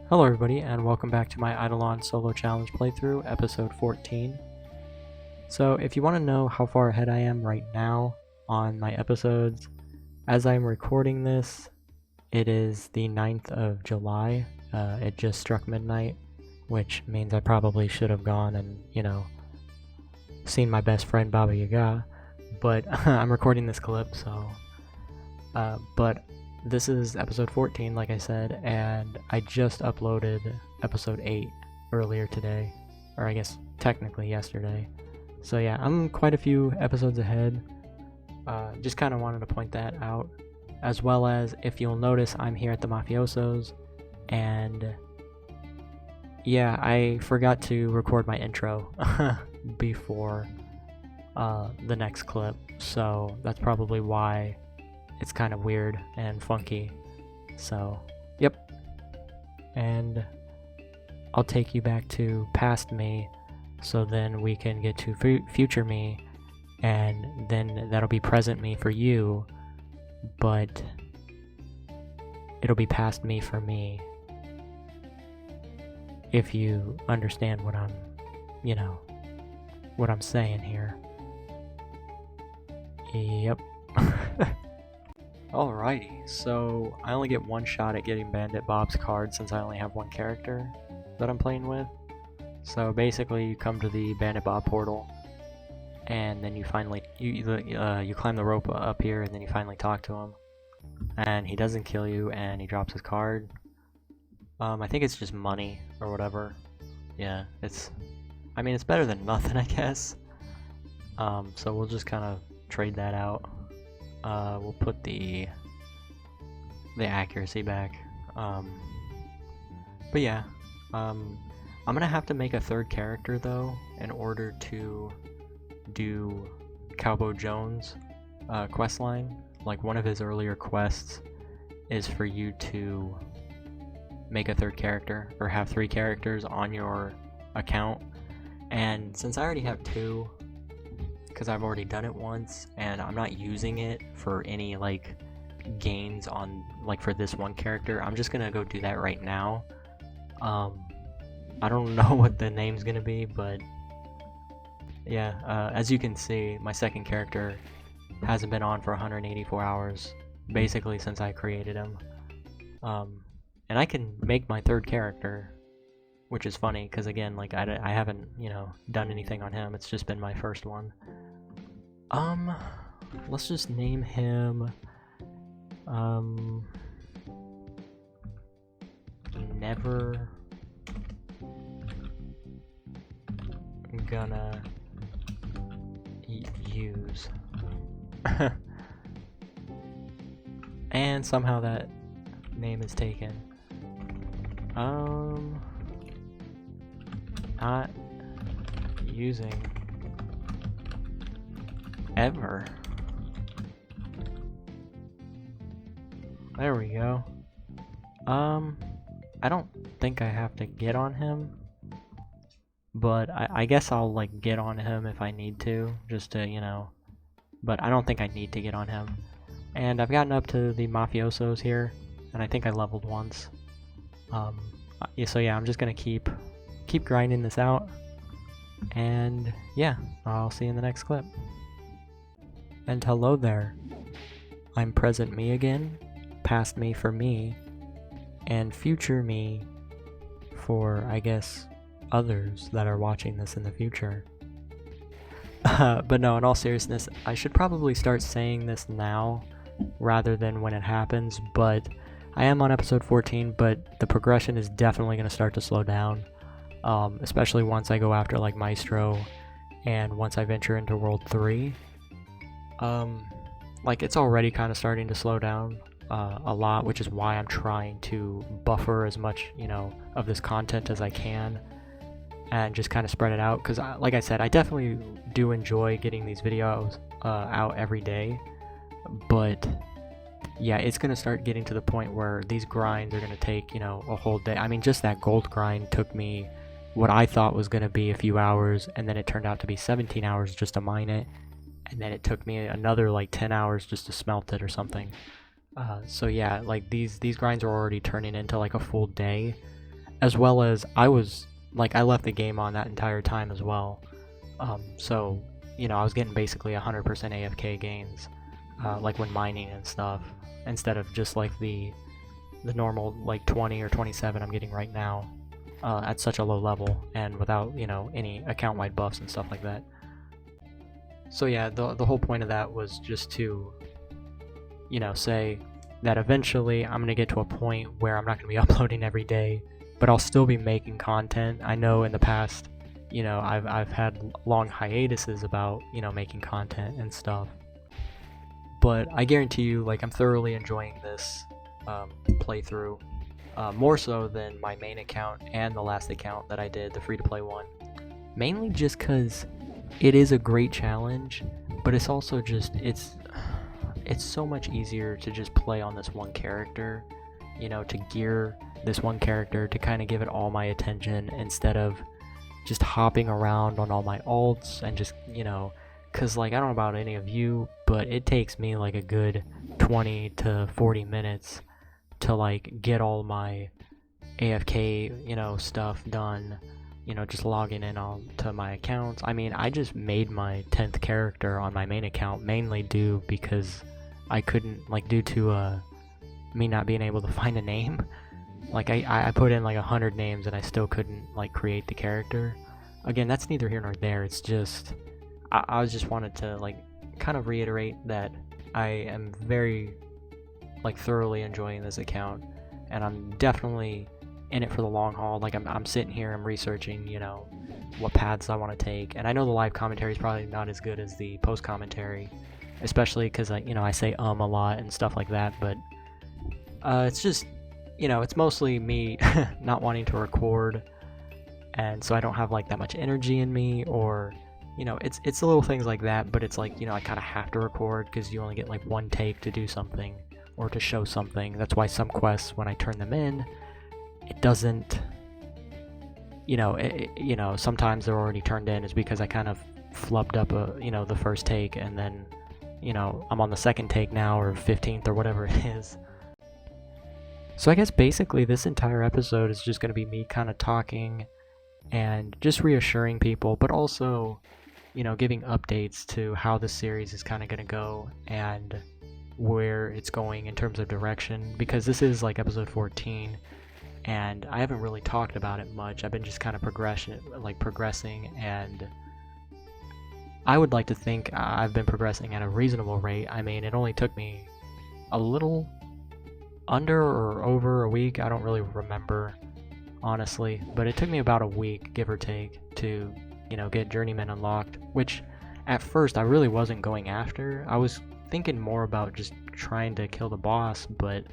Hello everybody, and welcome back to my Idleon solo challenge playthrough, episode 14. So if you want to know how far ahead I am right now on my episodes, as I'm recording this, it is the 9th of July. It just struck midnight, which means I probably should have gone and, seen my best friend Baba Yaga, but I'm recording this clip, so... but this is episode 14, like I said, and I just uploaded episode 8 earlier today, or I guess technically yesterday. So yeah, I'm quite a few episodes ahead. Just kind of wanted to point that out, as well as if you'll notice I'm here at the Mafiosos, and yeah, I forgot to record my intro before the next clip, so that's probably why it's kind of weird and funky. So, yep. And I'll take you back to past me, so then we can get to future me, and then that'll be present me for you, but it'll be past me for me, if you understand what I'm, what I'm saying here. Yep. Alrighty, so I only get one shot at getting Bandit Bob's card since I only have one character that I'm playing with. So basically you come to the Bandit Bob portal, and then you finally, you climb the rope up here, and then you finally talk to him. And he doesn't kill you, and he drops his card. I think it's just money, or whatever. Yeah, it's better than nothing, I guess. So we'll just kind of trade that out. We'll put the accuracy back. But yeah, I'm gonna have to make a third character though in order to do Cowboy Jones' quest line. Like, one of his earlier quests is for you to make a third character, or have 3 characters on your account. And since I already have 2, because I've already done it once, and I'm not using it for any gains on for this one character, I'm just gonna go do that right now. I don't know what the name's gonna be, but yeah, as you can see, my second character hasn't been on for 184 hours, basically since I created him. And I can make my third character, which is funny, because again, I haven't, done anything on him. It's just been my first one. Let's just name him, Never Gonna Use. And somehow that name is taken. Not using ever. There we go. I don't think I have to get on him, but I guess I'll get on him if I need to, just to, but I don't think I need to get on him. And I've gotten up to the Mafiosos here, and I think I leveled once. So yeah, I'm just gonna keep grinding this out, and yeah, I'll see you in the next clip. And hello there, I'm present me again, past me for me, and future me for, I guess, others that are watching this in the future. But no, in all seriousness, I should probably start saying this now rather than when it happens, but I am on episode 14, but the progression is definitely going to start to slow down, especially once I go after Maestro, and once I venture into World 3. It's already kind of starting to slow down a lot, which is why I'm trying to buffer as much, of this content as I can, and just kind of spread it out, because like I said, I definitely do enjoy getting these videos out every day, but yeah, it's going to start getting to the point where these grinds are going to take, a whole day. Just that gold grind took me what I thought was going to be a few hours, and then it turned out to be 17 hours just to mine it, and then it took me another 10 hours just to smelt it or something. So yeah, these grinds are already turning into a full day, as well as I left the game on that entire time as well. So, I was getting basically 100% AFK gains, like when mining and stuff, instead of just like the normal like 20 or 27 I'm getting right now, at such a low level and without, any account-wide buffs and stuff like that. So yeah, the whole point of that was just to, say that eventually I'm going to get to a point where I'm not going to be uploading every day, but I'll still be making content. I know in the past, I've had long hiatuses about, making content and stuff. But I guarantee you, like, I'm thoroughly enjoying this playthrough, more so than my main account and the last account that I did, the free-to-play one. Mainly just because it is a great challenge, but it's also just, it's so much easier to just play on this one character, to gear this one character, to kind of give it all my attention instead of just hopping around on all my alts and just, because, like, I don't know about any of you, but it takes me like a good 20 to 40 minutes to like get all my AFK, stuff done, just logging in on to my accounts. I mean, I just made my 10th character on my main account mainly because I couldn't, like, due to me not being able to find a name. Like, I put in like 100 names and I still couldn't like create the character. Again, that's neither here nor there. It's just I just wanted to like kind of reiterate that I am very like thoroughly enjoying this account, and I'm definitely in it for the long haul. Like, I'm sitting here, I'm researching, what paths I want to take, and I know the live commentary is probably not as good as the post commentary, especially because I say a lot and stuff like that, but it's just, it's mostly me not wanting to record, and so I don't have like that much energy in me, or it's little things like that. But it's like, I kind of have to record because you only get like one take to do something or to show something. That's why some quests, when I turn them in, it doesn't, sometimes they're already turned in, is because I kind of flubbed up the first take, and then I'm on the second take now, or 15th, or whatever it is. So I guess basically this entire episode is just going to be me kind of talking and just reassuring people, but also, giving updates to how the series is kind of going to go and where it's going in terms of direction, because this is like episode 14 and I haven't really talked about it much. I've been just kind of progressing, and I would like to think I've been progressing at a reasonable rate. I mean, it only took me a little under or over a week, I don't really remember honestly, but it took me about a week, give or take, to get Journeyman unlocked, which at first I really wasn't going after. I was thinking more about just trying to kill the boss, but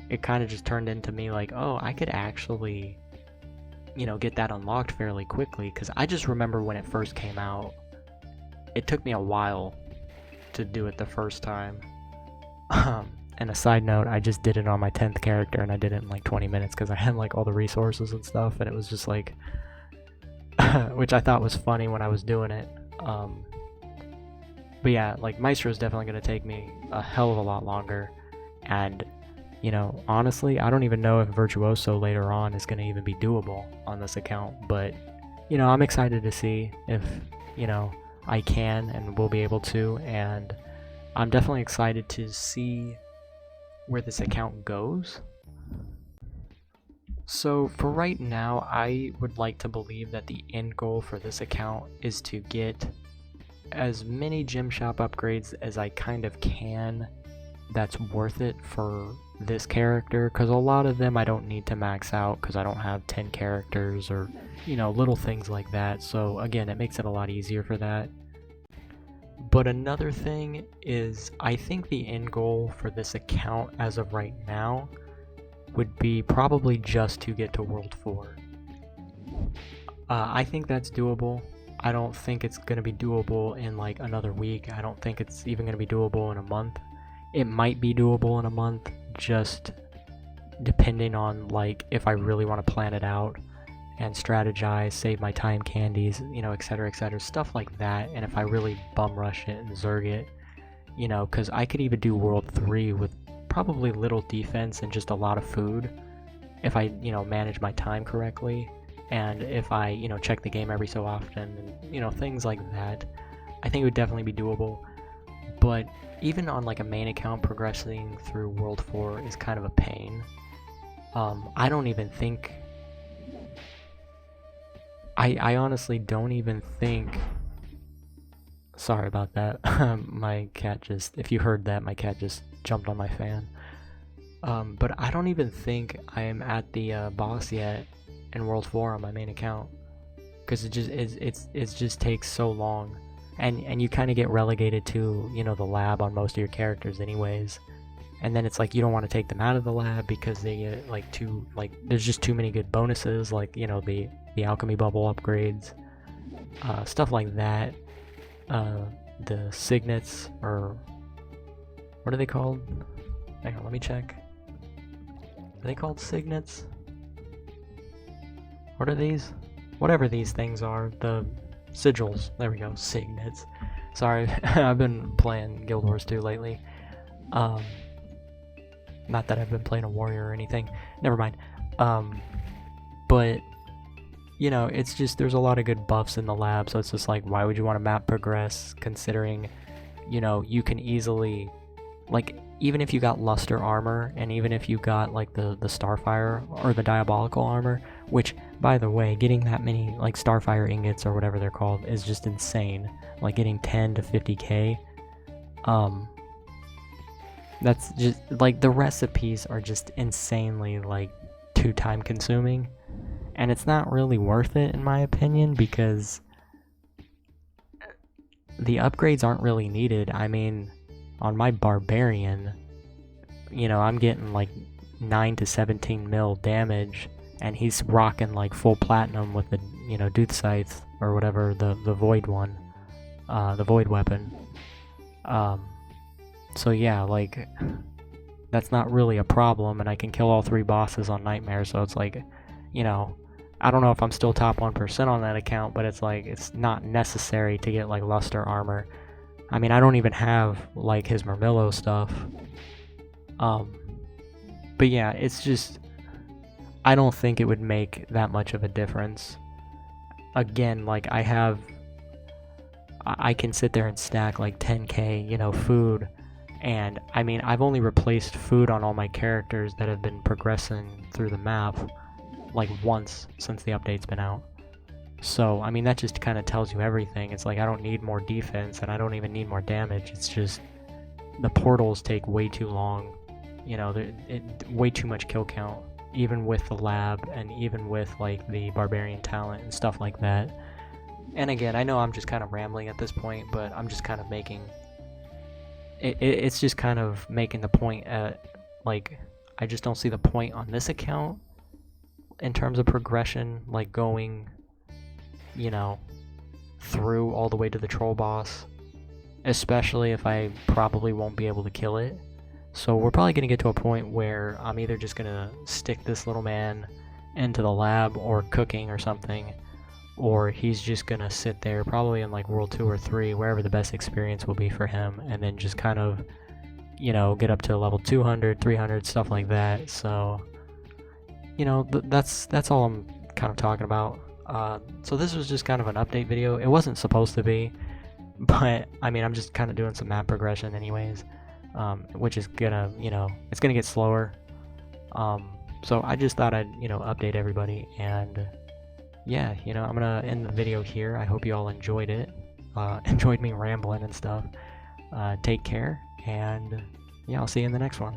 it kind of just turned into me like, oh, I could actually get that unlocked fairly quickly, because I just remember when it first came out, it took me a while to do it the first time. And a side note, I just did it on my 10th character, and I did it in like 20 minutes because I had like all the resources and stuff, and it was just like, which I thought was funny when I was doing it. But yeah, like, Maestro is definitely going to take me a hell of a lot longer, and honestly, I don't even know if Virtuoso later on is going to even be doable on this account, but I'm excited to see if I can and will be able to, and I'm definitely excited to see where this account goes. So for right now, I would like to believe that the end goal for this account is to get as many gym shop upgrades as I kind of can that's worth it for this character, because a lot of them I don't need to max out because I don't have 10 characters, or little things like that. So again, it makes it a lot easier for that. But another thing is, I think the end goal for this account as of right now would be probably just to get to World 4. I think that's doable. I don't think it's going to be doable in like another week. I don't think it's even going to be doable in a month. It might be doable in a month, just depending on like if I really want to plan it out and strategize, save my time candies, etc, stuff like that. And if I really bum rush it and zerg it, because I could even do World 3 with probably little defense and just a lot of food, if I, manage my time correctly, and if I, check the game every so often, and, things like that, I think it would definitely be doable. But even on like a main account, progressing through World 4 is kind of a pain. I don't even think... I honestly don't even think... Sorry about that. My cat just... If you heard that, my cat just jumped on my fan. But I don't even think I am at the boss yet in World 4 on my main account. Because it just takes so long. And you kind of get relegated to, the lab on most of your characters anyways. And then it's like you don't want to take them out of the lab because they get there's just too many good bonuses, like, the alchemy bubble upgrades, stuff like that. The signets, or what are they called? Hang on, let me check. Are they called signets? What are these? Whatever these things are, the sigils. There we go, signets. Sorry, I've been playing Guild Wars 2 lately. Not that I've been playing a warrior or anything. Never mind. But it's just, there's a lot of good buffs in the lab, so it's just like, why would you want to map progress, considering, you can easily, like, even if you got luster armor, and even if you got like the starfire or the diabolical armor, which, by the way, getting that many like starfire ingots or whatever they're called is just insane. Like getting 10 to 50k. That's just like, the recipes are just insanely like too time consuming, and it's not really worth it in my opinion, because the upgrades aren't really needed. I mean, on my barbarian, I'm getting like 9 to 17 mil damage, and he's rocking like full platinum with the Duth Scythe or whatever, the void one, the void weapon. So yeah, like, that's not really a problem, and I can kill all 3 bosses on Nightmare, so it's like, I don't know if I'm still top 1% on that account, but it's like, it's not necessary to get like luster armor. I mean, I don't even have like his Murmillo stuff. But yeah, it's just, I don't think it would make that much of a difference. Again, like, I can sit there and stack like 10k, food. And I mean, I've only replaced food on all my characters that have been progressing through the map like once since the update's been out. So, I mean, that just kind of tells you everything. It's like, I don't need more defense, and I don't even need more damage. It's just, the portals take way too long. Way too much kill count, even with the lab, and even with like the barbarian talent and stuff like that. And again, I know I'm just kind of rambling at this point, but I'm just kind of making... It's just kind of making the point at, like, I just don't see the point on this account in terms of progression, like going, through all the way to the troll boss, especially if I probably won't be able to kill it. So we're probably going to get to a point where I'm either just going to stick this little man into the lab or cooking or something, or he's just going to sit there probably in like World 2 or 3, wherever the best experience will be for him, and then just kind of, get up to level 200, 300, stuff like that. So, that's all I'm kind of talking about. So this was just kind of an update video. It wasn't supposed to be, but I mean, I'm just kind of doing some map progression anyways, which is gonna, it's gonna get slower. So I just thought I'd, update everybody, and yeah, I'm gonna end the video here. I hope you all enjoyed it, enjoyed me rambling and stuff. Take care, and yeah, I'll see you in the next one.